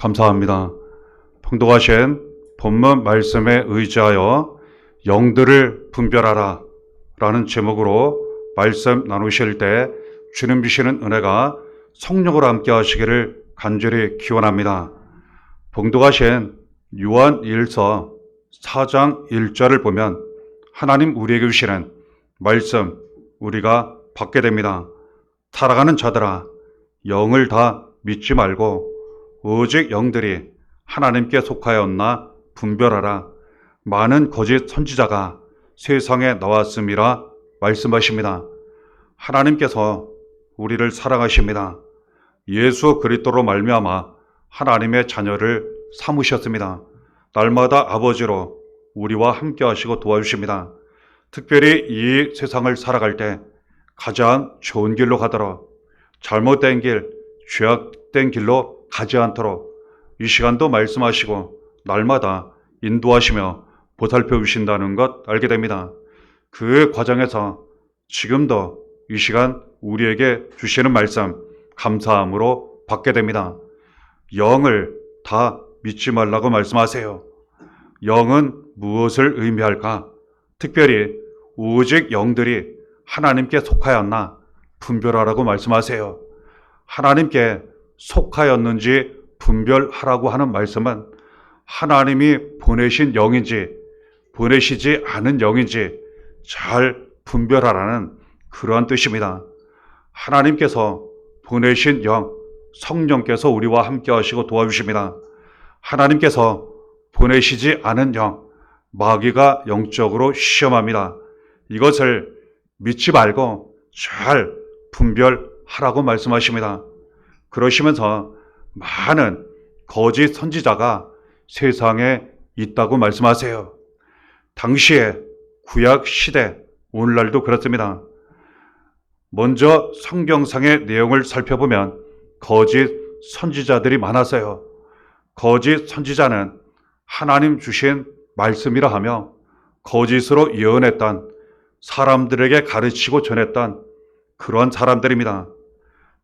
감사합니다. 봉독하신 본문 말씀에 의지하여 영들을 분별하라 라는 제목으로 말씀 나누실 때 주님 주시는 은혜가 성령으로 함께 하시기를 간절히 기원합니다. 봉독하신 요한 1서 4장 1절을 보면 하나님 우리에게 주시는 말씀 우리가 받게 됩니다. 살아가는 자들아, 영을 다 믿지 말고 오직 영들이 하나님께 속하였나 분별하라. 많은 거짓 선지자가 세상에 나왔음이라 말씀하십니다. 하나님께서 우리를 사랑하십니다. 예수 그리스도로 말미암아 하나님의 자녀를 삼으셨습니다. 날마다 아버지로 우리와 함께 하시고 도와주십니다. 특별히 이 세상을 살아갈 때 가장 좋은 길로 가도록, 잘못된 길, 죄악된 길로 가지 않도록 이 시간도 말씀하시고 날마다 인도하시며 보살펴 주신다는 것 알게 됩니다. 그 과정에서 지금도 이 시간 우리에게 주시는 말씀 감사함으로 받게 됩니다. 영을 다 믿지 말라고 말씀하세요. 영은 무엇을 의미할까? 특별히 오직 영들이 하나님께 속하였나 분별하라고 말씀하세요. 하나님께 속하였는지 분별하라고 하는 말씀은 하나님이 보내신 영인지 보내시지 않은 영인지 잘 분별하라는 그러한 뜻입니다. 하나님께서 보내신 영, 성령께서 우리와 함께 하시고 도와주십니다. 하나님께서 보내시지 않은 영, 마귀가 영적으로 시험합니다. 이것을 믿지 말고 잘 분별하라고 말씀하십니다. 그러시면서 많은 거짓 선지자가 세상에 있다고 말씀하세요. 당시에 구약 시대, 오늘날도 그렇습니다. 먼저 성경상의 내용을 살펴보면 거짓 선지자들이 많았어요. 거짓 선지자는 하나님 주신 말씀이라 하며 거짓으로 예언했던, 사람들에게 가르치고 전했던 그러한 사람들입니다.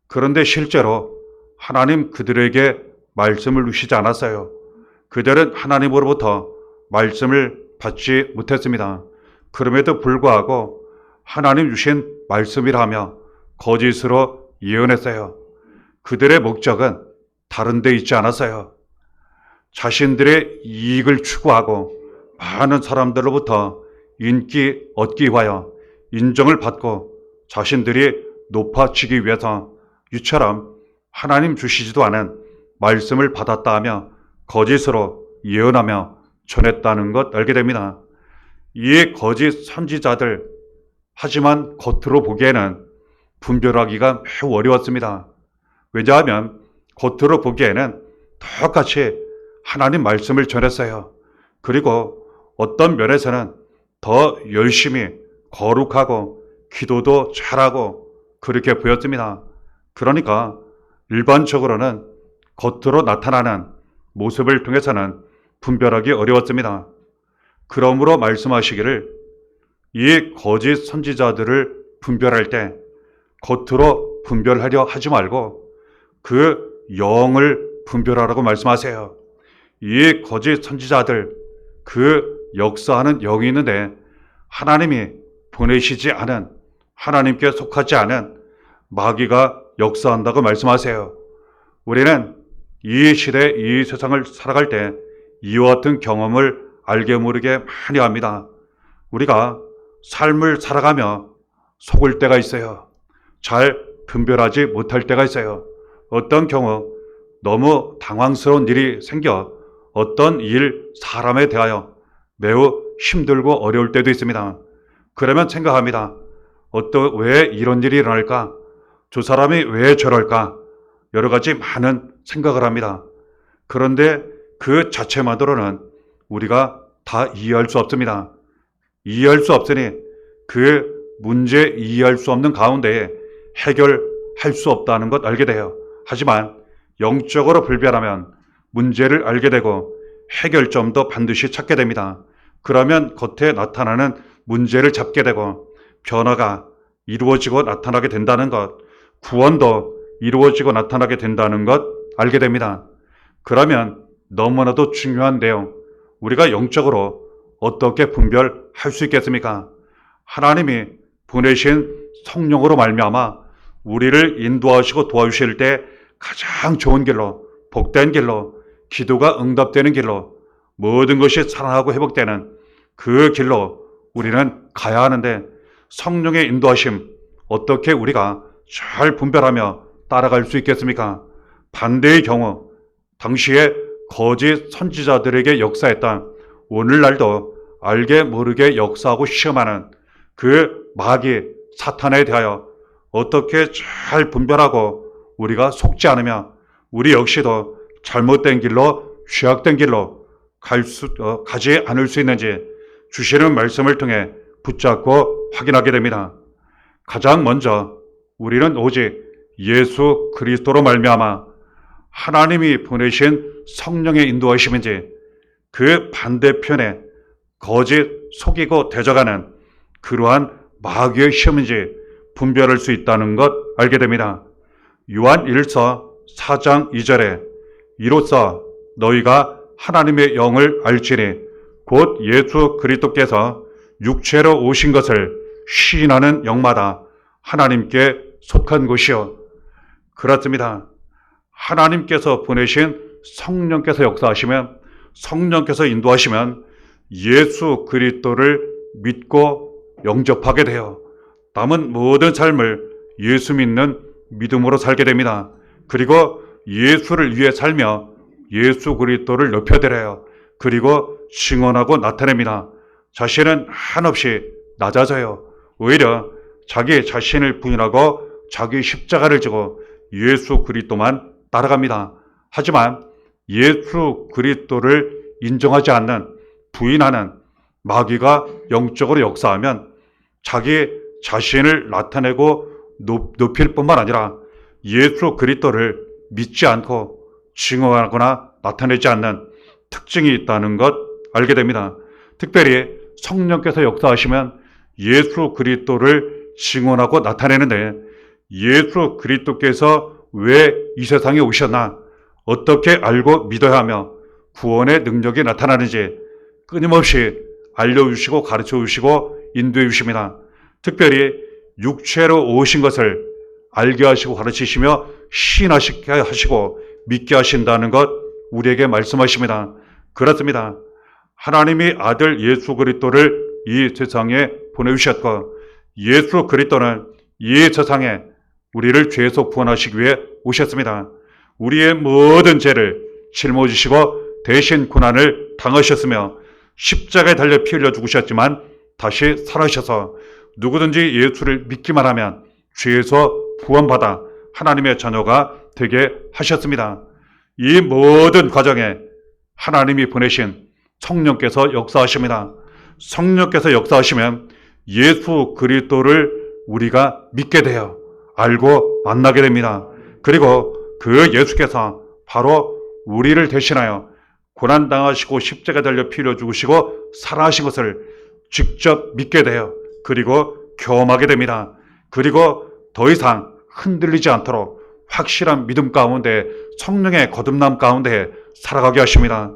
그런데 실제로 하나님 그들에게 말씀을 주시지 않았어요. 그들은 하나님으로부터 말씀을 받지 못했습니다. 그럼에도 불구하고 하나님 주신 말씀이라 하며 거짓으로 예언했어요. 그들의 목적은 다른 데 있지 않았어요. 자신들의 이익을 추구하고 많은 사람들로부터 인기 얻기 위하여 인정을 받고 자신들이 높아지기 위해서 이처럼 하나님 주시지도 않은 말씀을 받았다 하며 거짓으로 예언하며 전했다는 것 알게 됩니다. 이 거짓 선지자들, 하지만 겉으로 보기에는 분별하기가 매우 어려웠습니다. 왜냐하면 겉으로 보기에는 똑같이 하나님 말씀을 전했어요. 그리고 어떤 면에서는 더 열심히 거룩하고 기도도 잘하고 그렇게 보였습니다. 그러니까 일반적으로는 겉으로 나타나는 모습을 통해서는 분별하기 어려웠습니다. 그러므로 말씀하시기를 이 거짓 선지자들을 분별할 때 겉으로 분별하려 하지 말고 그 영을 분별하라고 말씀하세요. 이 거짓 선지자들, 그 역사하는 영이 있는데 하나님이 보내시지 않은, 하나님께 속하지 않은 마귀가 역사한다고 말씀하세요. 우리는 이 시대, 이 세상을 살아갈 때 이와 같은 경험을 알게 모르게 많이 합니다. 우리가 삶을 살아가며 속을 때가 있어요. 잘 분별하지 못할 때가 있어요. 어떤 경우 너무 당황스러운 일이 생겨 어떤 일, 사람에 대하여 매우 힘들고 어려울 때도 있습니다. 그러면 생각합니다. 왜 이런 일이 일어날까? 저 사람이 왜 저럴까? 여러 가지 많은 생각을 합니다. 그런데 그 자체만으로는 우리가 다 이해할 수 없습니다. 이해할 수 없으니 그 문제 이해할 수 없는 가운데에 해결할 수 없다는 것 알게 돼요. 하지만 영적으로 분별하면 문제를 알게 되고 해결점도 반드시 찾게 됩니다. 그러면 겉에 나타나는 문제를 잡게 되고 변화가 이루어지고 나타나게 된다는 것, 구원도 이루어지고 나타나게 된다는 것 알게 됩니다. 그러면 너무나도 중요한 내용, 우리가 영적으로 어떻게 분별할 수 있겠습니까? 하나님이 보내신 성령으로 말미암아 우리를 인도하시고 도와주실 때 가장 좋은 길로, 복된 길로, 기도가 응답되는 길로, 모든 것이 살아나고 회복되는 그 길로 우리는 가야 하는데, 성령의 인도하심 어떻게 우리가 잘 분별하며 따라갈 수 있겠습니까? 반대의 경우 당시에 거짓 선지자들에게 역사했던, 오늘날도 알게 모르게 역사하고 시험하는 그 마귀 사탄에 대하여 어떻게 잘 분별하고 우리가 속지 않으며 우리 역시도 잘못된 길로, 죄악된 길로 가지 않을 수 있는지 주시는 말씀을 통해 붙잡고 확인하게 됩니다. 가장 먼저 우리는 오직 예수 그리스도로 말미암아 하나님이 보내신 성령의 인도하심인지 그 반대편에 거짓 속이고 대적하는 그러한 마귀의 시험인지 분별할 수 있다는 것 알게 됩니다. 요한 1서 4장 2절에 이로써 너희가 하나님의 영을 알지니 곧 예수 그리스도께서 육체로 오신 것을 시인하는 영마다 하나님께 속한 것이요. 그렇습니다. 하나님께서 보내신 성령께서 역사하시면, 성령께서 인도하시면 예수 그리스도를 믿고 영접하게 되어 남은 모든 삶을 예수 믿는 믿음으로 살게 됩니다. 그리고 예수를 위해 살며 예수 그리스도를 높여드려요. 그리고 증언하고 나타냅니다. 자신은 한없이 낮아져요. 오히려 자기 자신을 부인하고 자기 십자가를 지고 예수 그리스도만 따라갑니다. 하지만 예수 그리스도를 인정하지 않는, 부인하는 마귀가 영적으로 역사하면 자기 자신을 나타내고 높일 뿐만 아니라 예수 그리스도를 믿지 않고 증언하거나 나타내지 않는 특징이 있다는 것 알게 됩니다. 특별히 성령께서 역사하시면 예수 그리스도를 증언하고 나타내는데, 예수 그리스도께서 왜 이 세상에 오셨나, 어떻게 알고 믿어야 하며 구원의 능력이 나타나는지 끊임없이 알려주시고 가르쳐주시고 인도해 주십니다. 특별히 육체로 오신 것을 알게 하시고 가르치시며 시인하시게 하시고 믿게 하신다는 것 우리에게 말씀하십니다. 그렇습니다. 하나님이 아들 예수 그리스도를 이 세상에 보내주셨고, 예수 그리스도는 이 세상에 우리를 죄에서 구원하시기 위해 오셨습니다. 우리의 모든 죄를 짊어지시고 대신 고난을 당하셨으며 십자가에 달려 피 흘려 죽으셨지만 다시 살아셔서 누구든지 예수를 믿기만 하면 죄에서 구원받아 하나님의 자녀가 되게 하셨습니다. 이 모든 과정에 하나님이 보내신 성령께서 역사하십니다. 성령께서 역사하시면 예수 그리스도를 우리가 믿게 되어 알고 만나게 됩니다. 그리고 그 예수께서 바로 우리를 대신하여 고난당하시고 십자가에 달려 피 흘려 죽으시고 살아하신 것을 직접 믿게 되어 그리고 경험하게 됩니다. 그리고 더 이상 흔들리지 않도록 확실한 믿음 가운데, 성령의 거듭남 가운데 살아가게 하십니다.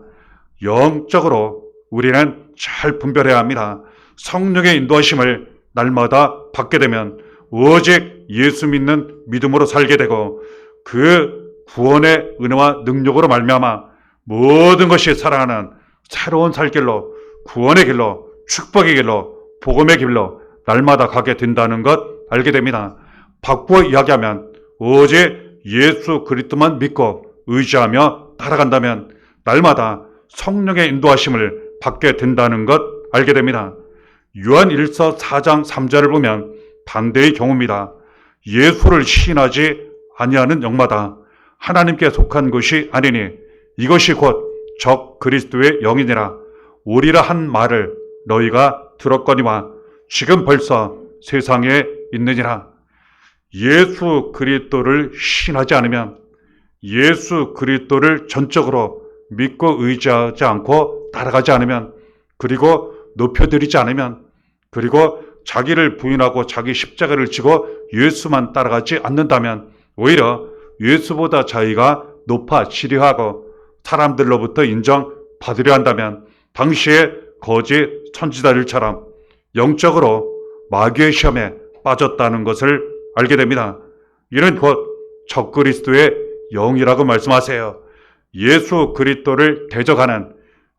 영적으로 우리는 잘 분별해야 합니다. 성령의 인도하심을 날마다 받게 되면 오직 예수 믿는 믿음으로 살게 되고, 그 구원의 은혜와 능력으로 말미암아 모든 것이 살아가는 새로운 살길로, 구원의 길로, 축복의 길로, 복음의 길로 날마다 가게 된다는 것 알게 됩니다. 바꾸어 이야기하면 오직 예수 그리스도만 믿고 의지하며 따라간다면 날마다 성령의 인도하심을 받게 된다는 것 알게 됩니다. 요한 1서 4장 3절을 보면 반대의 경우입니다. 예수를 시인하지 아니하는 영마다 하나님께 속한 것이 아니니 이것이 곧 적 그리스도의 영이니라. 오리라 한 말을 너희가 들었거니와 지금 벌써 세상에 있느니라. 예수 그리스도를 시인하지 않으면, 예수 그리스도를 전적으로 믿고 의지하지 않고 따라가지 않으면, 그리고 높여드리지 않으면, 그리고 자기를 부인하고 자기 십자가를 지고 예수만 따라가지 않는다면 오히려 예수보다 자기가 높아 지려하고 사람들로부터 인정받으려 한다면 당시의 거짓 선지자들처럼 영적으로 마귀의 시험에 빠졌다는 것을 알게 됩니다. 이는 곧 적그리스도의 영이라고 말씀하세요. 예수 그리스도를 대적하는,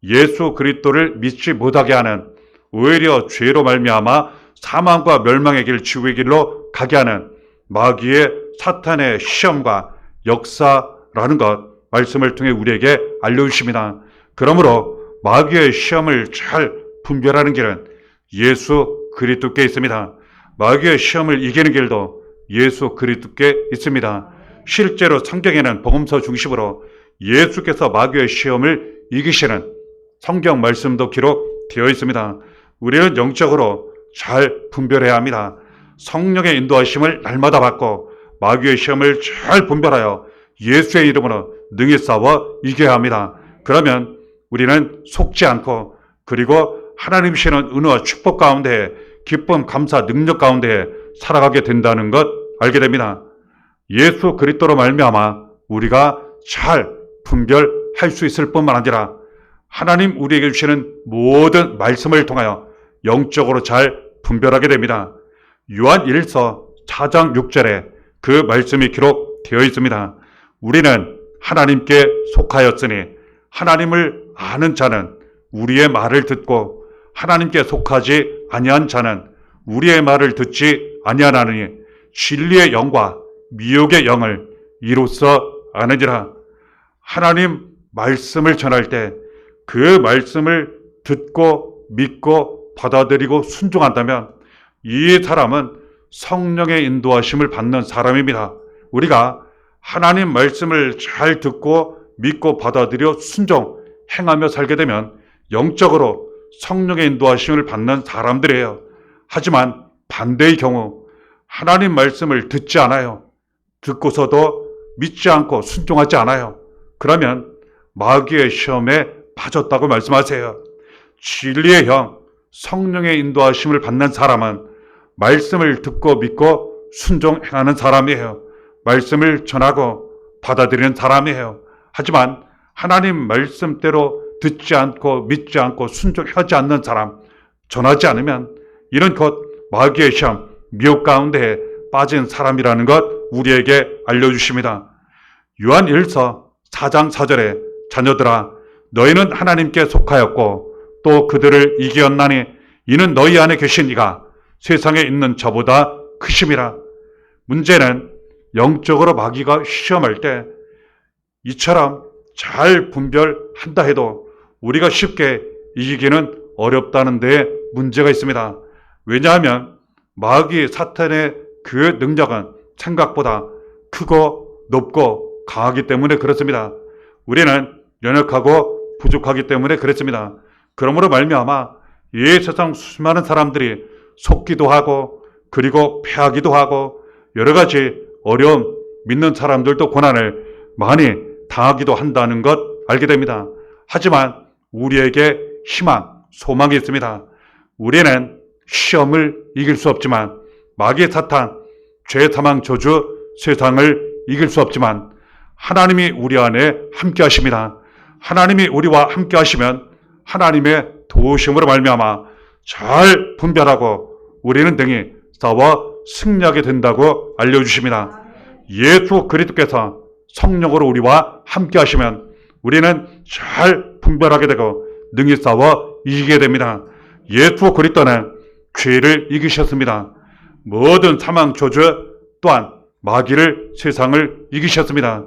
예수 그리스도를 믿지 못하게 하는, 오히려 죄로 말미암아 사망과 멸망의 길, 지옥의 길로 가게 하는 마귀의 사탄의 시험과 역사라는 것 말씀을 통해 우리에게 알려주십니다. 그러므로 마귀의 시험을 잘 분별하는 길은 예수 그리스도께 있습니다. 마귀의 시험을 이기는 길도 예수 그리스도께 있습니다. 실제로 성경에는 복음서 중심으로 예수께서 마귀의 시험을 이기시는 성경 말씀도 기록되어 있습니다. 우리는 영적으로 잘 분별해야 합니다. 성령의 인도하심을 날마다 받고 마귀의 시험을 잘 분별하여 예수의 이름으로 능히 싸워 이겨야 합니다. 그러면 우리는 속지 않고, 그리고 하나님 주시는 은혜와 축복 가운데, 기쁨, 감사, 능력 가운데 살아가게 된다는 것 알게 됩니다. 예수 그리스도로 말미암아 우리가 잘 분별할 수 있을 뿐만 아니라 하나님 우리에게 주시는 모든 말씀을 통하여 영적으로 잘 분별하게 됩니다. 요한 1서 4장 6절에 그 말씀이 기록되어 있습니다. 우리는 하나님께 속하였으니 하나님을 아는 자는 우리의 말을 듣고 하나님께 속하지 아니한 자는 우리의 말을 듣지 아니하나니 진리의 영과 미혹의 영을 이로써 아느니라. 하나님 말씀을 전할 때 그 말씀을 듣고 믿고 받아들이고 순종한다면 이 사람은 성령의 인도하심을 받는 사람입니다. 우리가 하나님 말씀을 잘 듣고 믿고 받아들여 순종, 행하며 살게 되면 영적으로 성령의 인도하심을 받는 사람들이에요. 하지만 반대의 경우 하나님 말씀을 듣지 않아요. 듣고서도 믿지 않고 순종하지 않아요. 그러면 마귀의 시험에 빠졌다고 말씀하세요. 진리의 영, 성령의 인도하심을 받는 사람은 말씀을 듣고 믿고 순종 행하는 사람이에요. 말씀을 전하고 받아들이는 사람이에요. 하지만 하나님 말씀대로 듣지 않고 믿지 않고 순종하지 않는 사람, 전하지 않으면 이는 곧 마귀의 시험, 미혹 가운데 빠진 사람이라는 것 우리에게 알려주십니다. 요한 1서 4장 4절에 자녀들아 너희는 하나님께 속하였고 또 그들을 이기었나니 이는 너희 안에 계신 이가 세상에 있는 저보다 크심이라. 문제는 영적으로 마귀가 시험할 때 이처럼 잘 분별한다 해도 우리가 쉽게 이기기는 어렵다는 데에 문제가 있습니다. 왜냐하면 마귀 사탄의 그 능력은 생각보다 크고 높고 강하기 때문에 그렇습니다. 우리는 연약하고 부족하기 때문에 그렇습니다. 그러므로 말미암아 이 세상 수많은 사람들이 속기도 하고 그리고 패하기도 하고 여러 가지 어려움, 믿는 사람들도 고난을 많이 당하기도 한다는 것 알게 됩니다. 하지만 우리에게 희망, 소망이 있습니다. 우리는 시험을 이길 수 없지만 마귀 사탄, 죄, 사망, 저주, 세상을 이길 수 없지만 하나님이 우리 안에 함께 하십니다. 하나님이 우리와 함께 하시면 하나님의 도우심으로 말미암아 잘 분별하고 우리는 등이 싸워 승리하게 된다고 알려주십니다. 예수 그리스도께서 성령으로 우리와 함께 하시면 우리는 잘 분별하게 되고 능히 싸워 이기게 됩니다. 예수 그리스도는 죄를 이기셨습니다. 모든 사망, 저주 또한 마귀를, 세상을 이기셨습니다.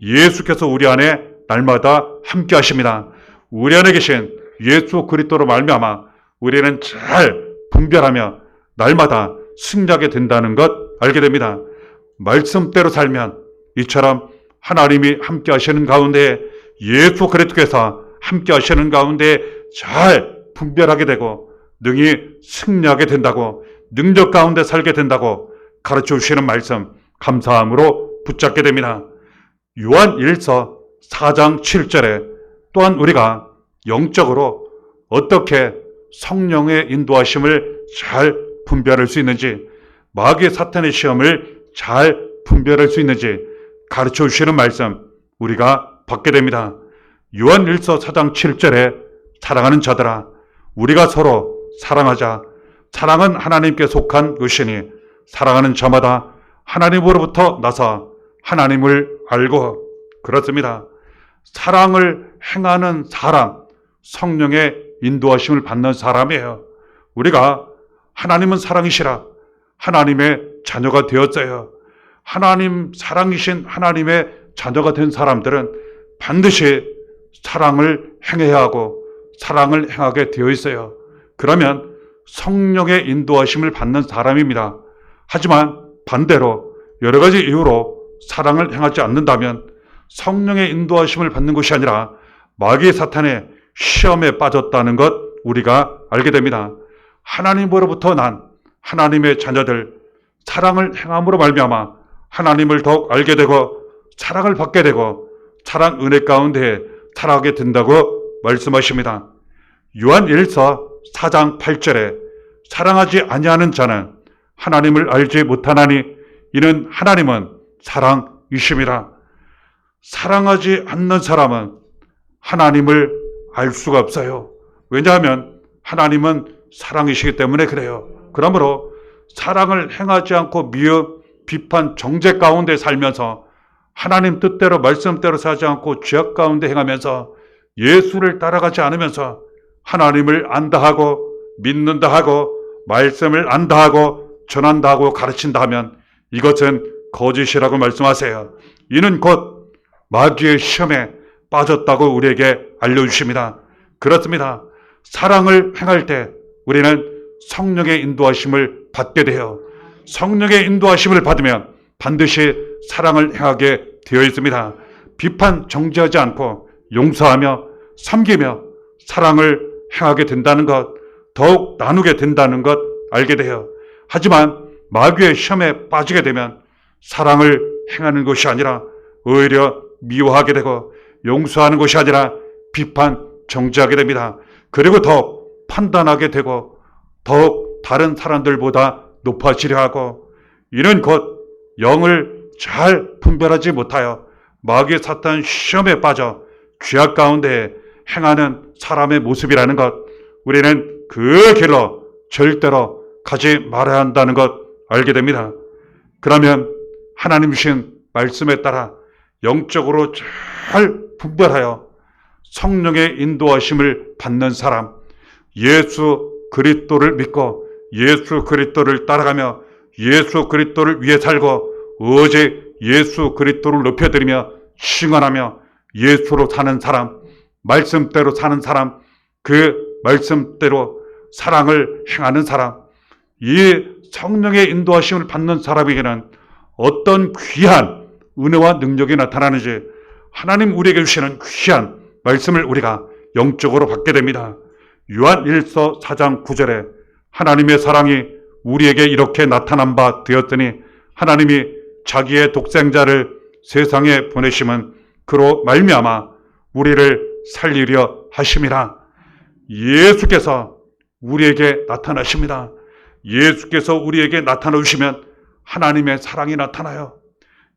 예수께서 우리 안에 날마다 함께 하십니다. 우리 안에 계신 예수 그리스도로 말미암아 우리는 잘 분별하며 날마다 승리하게 된다는 것 알게 됩니다. 말씀대로 살면 이처럼 하나님이 함께 하시는 가운데 예수 그리스도께서 함께 하시는 가운데 잘 분별하게 되고 능히 승리하게 된다고, 능력 가운데 살게 된다고 가르쳐 주시는 말씀 감사함으로 붙잡게 됩니다. 요한 1서 4장 7절에 또한 우리가 영적으로 어떻게 성령의 인도하심을 잘 분별할 수 있는지, 마귀 사탄의 시험을 잘 분별할 수 있는지 가르쳐 주시는 말씀 우리가 받게 됩니다. 요한일서 4장 7절에 사랑하는 자들아 우리가 서로 사랑하자. 사랑은 하나님께 속한 것이니 사랑하는 자마다 하나님으로부터 나서 하나님을 알고. 그렇습니다. 사랑을 행하는 사람, 성령의 인도하심을 받는 사람이에요. 우리가 하나님은 사랑이시라 하나님의 자녀가 되었어요. 하나님 사랑이신 하나님의 자녀가 된 사람들은 반드시 사랑을 행해야 하고 사랑을 행하게 되어 있어요. 그러면 성령의 인도하심을 받는 사람입니다. 하지만 반대로 여러 가지 이유로 사랑을 행하지 않는다면 성령의 인도하심을 받는 것이 아니라 마귀 사탄의 시험에 빠졌다는 것 우리가 알게 됩니다. 하나님으로부터 난 하나님의 자녀들 사랑을 행함으로 말미암아 하나님을 더욱 알게 되고 사랑을 받게 되고 사랑 은혜 가운데 살아가게 된다고 말씀하십니다. 요한일서 4장 8절에 사랑하지 아니하는 자는 하나님을 알지 못하나니 이는 하나님은 사랑이심이라. 사랑하지 않는 사람은 하나님을 알 수가 없어요. 왜냐하면 하나님은 사랑이시기 때문에 그래요. 그러므로 사랑을 행하지 않고 미움, 비판, 정죄 가운데 살면서 하나님 뜻대로 말씀대로 살지 않고 죄악 가운데 행하면서 예수를 따라가지 않으면서 하나님을 안다 하고 믿는다 하고 말씀을 안다 하고 전한다 하고 가르친다 하면 이것은 거짓이라고 말씀하세요. 이는 곧 마귀의 시험에 빠졌다고 우리에게 알려주십니다. 그렇습니다. 사랑을 행할 때 우리는 성령의 인도하심을 받게 돼요. 성령의 인도하심을 받으면 반드시 사랑을 행하게 되어 있습니다. 비판, 정죄하지 않고 용서하며 섬기며 사랑을 행하게 된다는 것, 더욱 나누게 된다는 것 알게 돼요. 하지만 마귀의 시험에 빠지게 되면 사랑을 행하는 것이 아니라 오히려 미워하게 되고 용서하는 것이 아니라 비판, 정죄하게 됩니다. 그리고 더욱 판단하게 되고 더욱 다른 사람들보다 높아지려 하고 이는 곧 영을 잘 분별하지 못하여 마귀의 사탄 시험에 빠져 죄악 가운데 행하는 사람의 모습이라는 것 우리는 그 길로 절대로 가지 말아야 한다는 것 알게 됩니다. 그러면 하나님이신 말씀에 따라 영적으로 잘 분별하여 성령의 인도하심을 받는 사람, 예수 그리스도를 믿고 예수 그리스도를 따라가며 예수 그리스도를 위해 살고 오직 예수 그리스도를 높여드리며 칭언하며 예수로 사는 사람, 말씀대로 사는 사람, 그 말씀대로 사랑을 행하는 사람, 이 성령의 인도하심을 받는 사람에게는 어떤 귀한 은혜와 능력이 나타나는지 하나님 우리에게 주시는 귀한 말씀을 우리가 영적으로 받게 됩니다. 요한일서 4장 9절에 하나님의 사랑이 우리에게 이렇게 나타난 바 되었더니 하나님이 자기의 독생자를 세상에 보내심은 그로 말미암아 우리를 살리려 하심이라. 예수께서 우리에게 나타나십니다. 예수께서 우리에게 나타나 주시면 하나님의 사랑이 나타나요.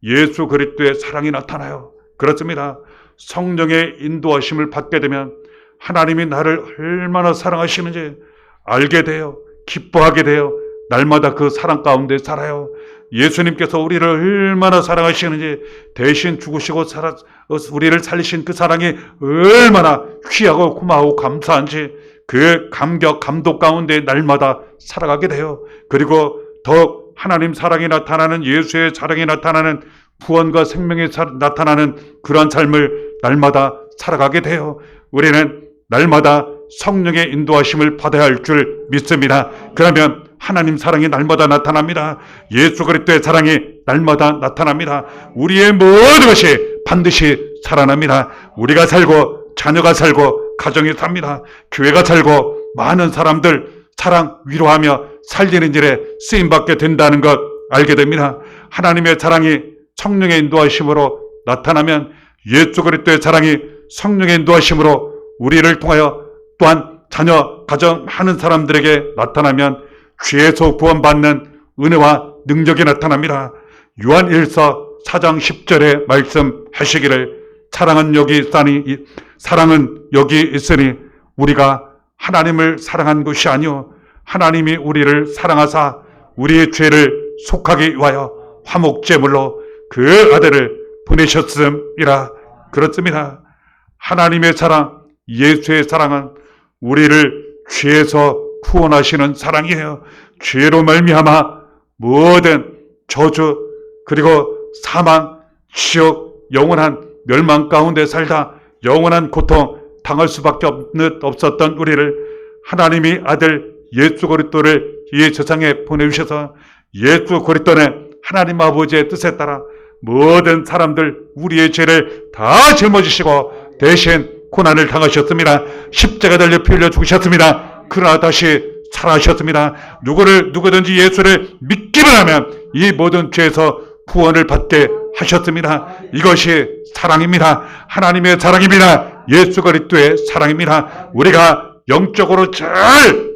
예수 그리스도의 사랑이 나타나요. 그렇습니다. 성령의 인도하심을 받게 되면 하나님이 나를 얼마나 사랑하시는지 알게 돼요. 기뻐하게 돼요. 날마다 그 사랑 가운데 살아요. 예수님께서 우리를 얼마나 사랑하시는지 대신 죽으시고 우리를 살리신 그 사랑이 얼마나 귀하고 고마워 감사한지 그 감격 감동 가운데 날마다 살아가게 돼요. 그리고 더욱 하나님 사랑이 나타나는 예수의 사랑이 나타나는 구원과 생명이 나타나는 그러한 삶을 날마다 살아가게 돼요. 우리는 날마다 성령의 인도하심을 받아야 할 줄 믿습니다. 그러면 하나님 사랑이 날마다 나타납니다. 예수 그리스도의 사랑이 날마다 나타납니다. 우리의 모든 것이 반드시 살아납니다. 우리가 살고 자녀가 살고 가정이 삽니다. 교회가 살고 많은 사람들 사랑 위로하며 살리는 일에 쓰임받게 된다는 것 알게 됩니다. 하나님의 사랑이 성령의 인도하심으로 나타나면 예수 그리스도의 사랑이 성령의 인도하심으로 우리를 통하여 또한 자녀, 가정 많은 사람들에게 나타나면 죄에서 구원받는 은혜와 능력이 나타납니다. 요한일서 4장 10절에 말씀하시기를 사랑은 여기 있사니 사랑은 여기 있으니 우리가 하나님을 사랑한 것이 아니요 하나님이 우리를 사랑하사 우리의 죄를 속하기 위하여 화목제물로 그 아들을 보내셨음이라. 그렇습니다. 하나님의 사랑, 예수의 사랑은 우리를 죄에서 구원하시는 사랑이에요. 죄로 말미암아 모든 저주 그리고 사망, 지옥, 영원한 멸망 가운데 살다 영원한 고통 당할 수밖에 없었던 우리를 하나님이 아들 예수 그리스도를 이 세상에 보내주셔서 예수 그리스도는 하나님 아버지의 뜻에 따라 모든 사람들 우리의 죄를 다 짊어지시고 대신 고난을 당하셨습니다. 십자가 달려 피 흘려 죽으셨습니다. 그러나 다시 살아나셨습니다. 누구든지 예수를 믿기만 하면 이 모든 죄에서 구원을 받게 하셨습니다. 이것이 사랑입니다. 하나님의 사랑입니다. 예수 그리스도의 사랑입니다. 우리가 영적으로 잘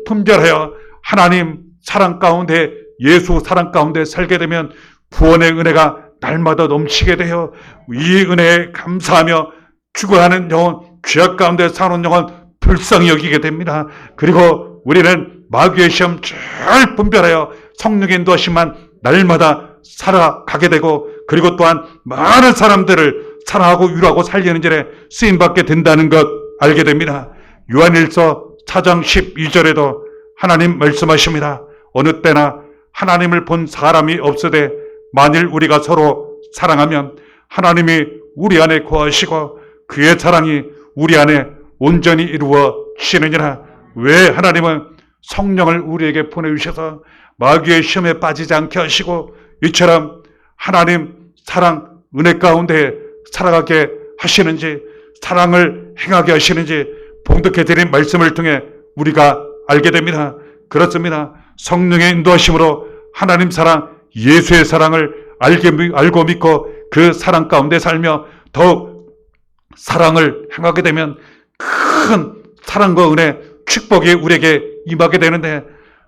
분별하여 하나님 사랑 가운데 예수 사랑 가운데 살게 되면 구원의 은혜가 날마다 넘치게 되어 이 은혜에 감사하며 죽어가는 영혼, 죄악 가운데 사는 영혼 불쌍히 여기게 됩니다. 그리고 우리는 마귀의 시험 잘 분별하여 성령의 인도하심만 날마다 살아가게 되고 그리고 또한 많은 사람들을 사랑하고 위로하고 살리는 일에 쓰임받게 된다는 것 알게 됩니다. 요한일서 4장 12절에도 하나님 말씀하십니다. 어느 때나 하나님을 본 사람이 없으되 만일 우리가 서로 사랑하면 하나님이 우리 안에 거하시고 그의 사랑이 우리 안에 온전히 이루어지느니라. 왜 하나님은 성령을 우리에게 보내주셔서 마귀의 시험에 빠지지 않게 하시고 이처럼 하나님 사랑 은혜 가운데 살아가게 하시는지 사랑을 행하게 하시는지 봉독해 드린 말씀을 통해 우리가 알게 됩니다. 그렇습니다. 성령의 인도하심으로 하나님 사랑 예수의 사랑을 알고 믿고 그 사랑 가운데 살며 더욱 사랑을 행하게 되면 큰 사랑과 은혜 축복이 우리에게 임하게 되는데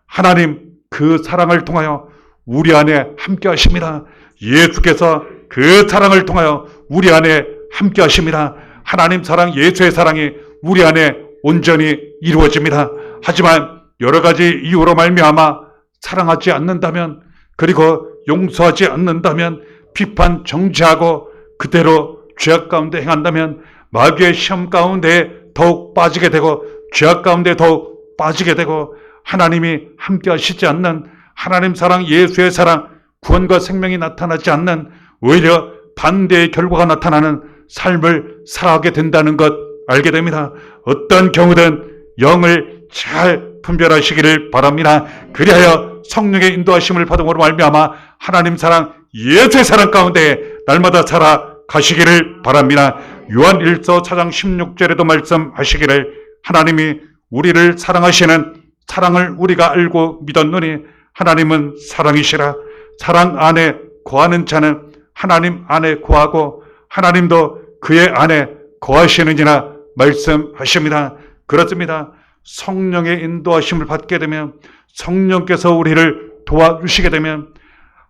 하나님 그 사랑을 통하여 우리 안에 함께 하십니다. 예수께서 그 사랑을 통하여 우리 안에 함께 하십니다. 하나님 사랑 예수의 사랑이 우리 안에 온전히 이루어집니다. 하지만 여러 가지 이유로 말미암아 사랑하지 않는다면 그리고 용서하지 않는다면 비판 정죄하고 그대로 죄악 가운데 행한다면 마귀의 시험 가운데 더욱 빠지게 되고 죄악 가운데 더욱 빠지게 되고 하나님이 함께 하시지 않는 하나님 사랑 예수의 사랑 구원과 생명이 나타나지 않는 오히려 반대의 결과가 나타나는 삶을 살아가게 된다는 것 알게 됩니다. 어떤 경우든 영을 잘 분별하시기를 바랍니다. 그리하여 성령의 인도하심을 받음으로 말미암아 하나님 사랑 예수의 사랑 가운데 날마다 살아가시기를 바랍니다. 요한 1서 4장 16절에도 말씀하시기를 하나님이 우리를 사랑하시는 사랑을 우리가 알고 믿었노니 하나님은 사랑이시라. 사랑 안에 거하는 자는 하나님 안에 거하고 하나님도 그의 안에 거하시느니라 말씀하십니다. 그렇습니다. 성령의 인도하심을 받게 되면 성령께서 우리를 도와주시게 되면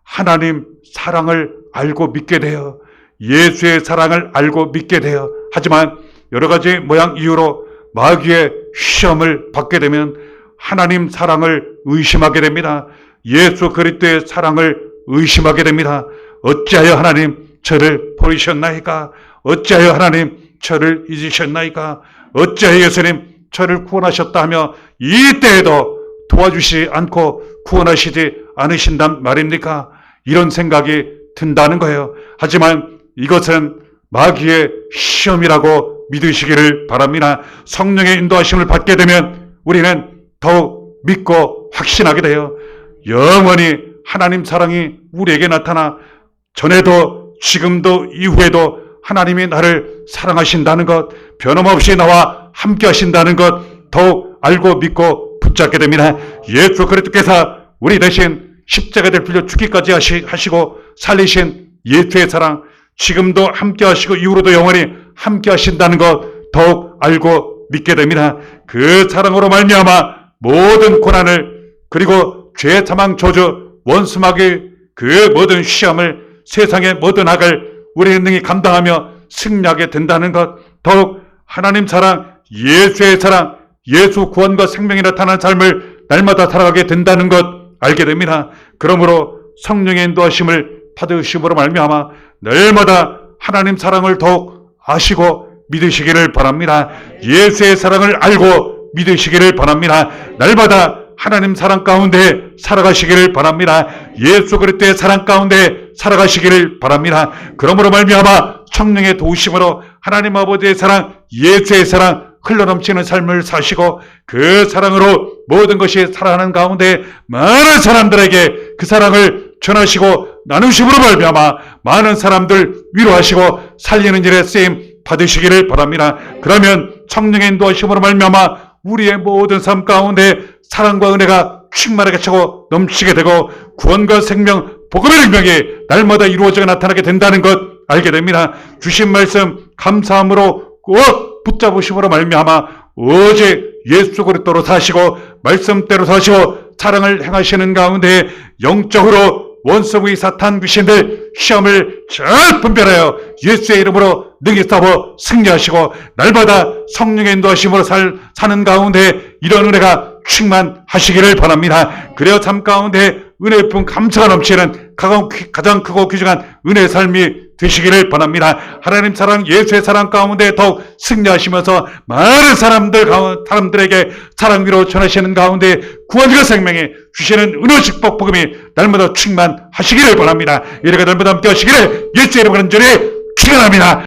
하나님 사랑을 알고 믿게 되어 예수의 사랑을 알고 믿게 되어 하지만 여러 가지 모양 이유로 마귀의 시험을 받게 되면 하나님 사랑을 의심하게 됩니다. 예수 그리스도의 사랑을 의심하게 됩니다. 어찌하여 하나님 저를 버리셨나이까? 어찌하여 하나님 저를 잊으셨나이까? 어찌하여 예수님 저를 구원하셨다 하며 이때에도 도와주시지 않고 구원하시지 않으신단 말입니까? 이런 생각이 든다는 거예요. 하지만 이것은 마귀의 시험이라고 믿으시기를 바랍니다. 성령의 인도하심을 받게 되면 우리는 더욱 믿고 확신하게 돼요. 영원히 하나님 사랑이 우리에게 나타나 전에도 지금도 이후에도 하나님이 나를 사랑하신다는 것, 변함없이 나와 함께 하신다는 것 더욱 알고 믿고 붙잡게 됩니다. 예수 그리스도께서 우리 대신 십자가를 빌려 죽기까지 하시고 살리신 예수의 사랑 지금도 함께 하시고 이후로도 영원히 함께 하신다는 것 더욱 알고 믿게 됩니다. 그 사랑으로 말미암아 모든 고난을 그리고 죄 사망 저주 원수마귀의 그 모든 시험을 세상의 모든 악을 우리는 능히 감당하며 승리하게 된다는 것 더욱 하나님 사랑, 예수의 사랑, 예수 구원과 생명이 나타난 삶을 날마다 살아가게 된다는 것 알게 됩니다. 그러므로 성령의 인도하심을 받으심으로 말미암아 날마다 하나님 사랑을 더욱 아시고 믿으시기를 바랍니다. 예수의 사랑을 알고 믿으시기를 바랍니다. 날마다 하나님 사랑 가운데 살아가시기를 바랍니다. 예수 그리스도의 사랑 가운데 살아가시기를 바랍니다. 그러므로 말미암아 성령의 도우심으로 하나님 아버지의 사랑, 예수의 사랑 흘러넘치는 삶을 사시고 그 사랑으로 모든 것이 살아가는 가운데 많은 사람들에게 그 사랑을 전하시고 나누심으로 말미암아 많은 사람들 위로하시고 살리는 일에 쓰임 받으시기를 바랍니다. 그러면 성령의 인도하심으로 말미암아 우리의 모든 삶 가운데 사랑과 은혜가 충만하게 차고 넘치게 되고 구원과 생명, 복음의 능력이 날마다 이루어져 나타나게 된다는 것 알게 됩니다. 주신 말씀 감사함으로 꼭 붙잡으심으로 말미암아 오직 예수 그리스도로 사시고 말씀대로 사시고 사랑을 행하시는 가운데 영적으로 원수의 사탄 귀신들 시험을 잘 분별하여 예수의 이름으로 능히 싸워 승리하시고 날마다 성령의 인도하심으로 사는 가운데 이런 은혜가 충만하시기를 바랍니다. 그래야 삶 가운데 은혜의 품 감사가 넘치는 가장 크고 귀중한 은혜의 삶이 되시기를 바랍니다. 하나님 사랑, 예수의 사랑 가운데 더욱 승리하시면서 많은 사람들에게 사랑 위로 전하시는 가운데 구원과 생명에 주시는 은혜 축복 복음이 날마다 충만하시기를 바랍니다. 이렇게 날마다 함께 하시기를 예수의 이름으로 간절히 축원합니다.